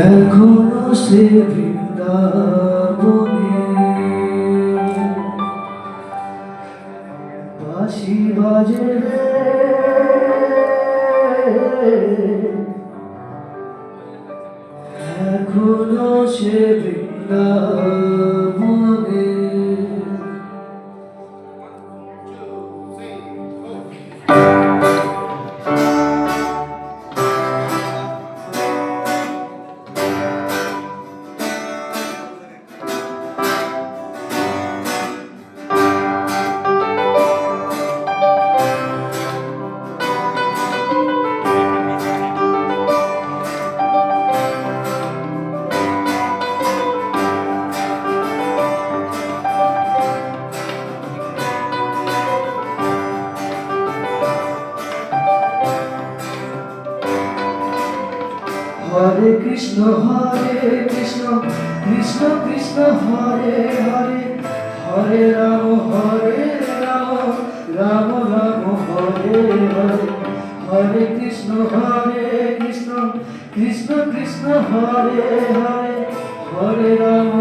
এখনো সে বৃন্দাবনে বাঁশি বাজে রে, এখনো সে বৃন্দাবনে। হরে কৃষ্ণ কৃষ্ণ কৃষ্ণ হরে হরে, হরে রাম রাম রাম হরে হরে। হরে কৃষ্ণ কৃষ্ণ কৃষ্ণ হরে হরে, হরে রাম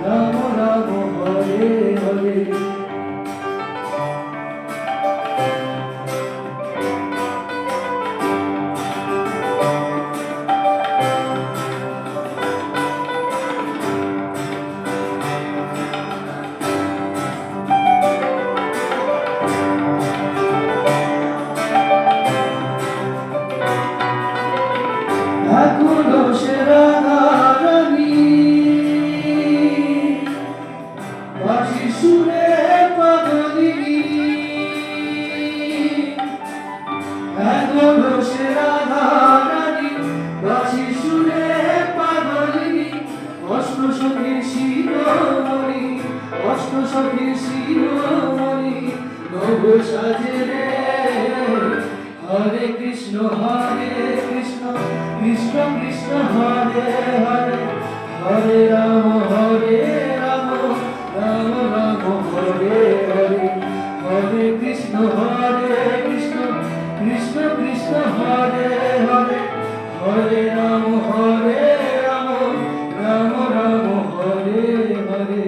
রাম রাম হরে হরে। এখনো সে রাধারানী বাঁশি সুরে পাগলিনী, এখনো সে রাধারানী বাঁশি সুরে পাগলিনী। অষ্ট সখীর শিরোমণি, অষ্ট সখীর শিরোমণি নব সাজে রে। হরে কৃষ্ণ কৃষ্ণ কৃষ্ণ হরে হরে, হরে রাম রাম রাম হরে হরে। হরে কৃষ্ণ কৃষ্ণ কৃষ্ণ হরে হরে, হরে রাম রাম রাম হরে হরে।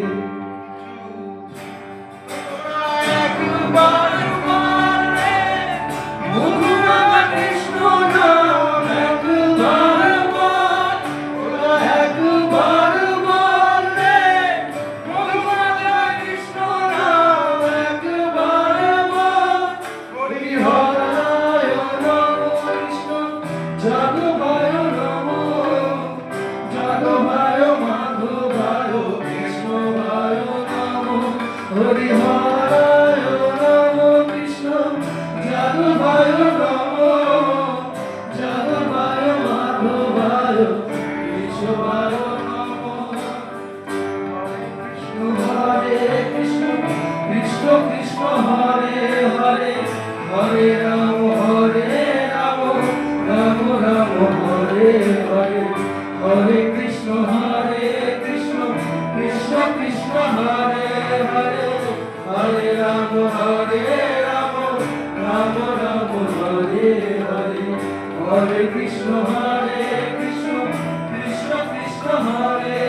যাদবায় নমো, যাদবায় মাধবায় কৃষ্ণবায় নমো। হরিহরায় নমো কৃষ্ণ, যাদবায় নমো, যাদবায় মাধবায় কৃষ্ণবায় নমো। হরে কৃষ্ণ কৃষ্ণ কৃষ্ণ হরে হরে, হরে রাম রাম রাম হরে হরে। হরে কৃষ্ণ কৃষ্ণ কৃষ্ণ হরে হরে, হরে রাম রাম রাম হরে হরে। হরে কৃষ্ণ কৃষ্ণ কৃষ্ণ হরে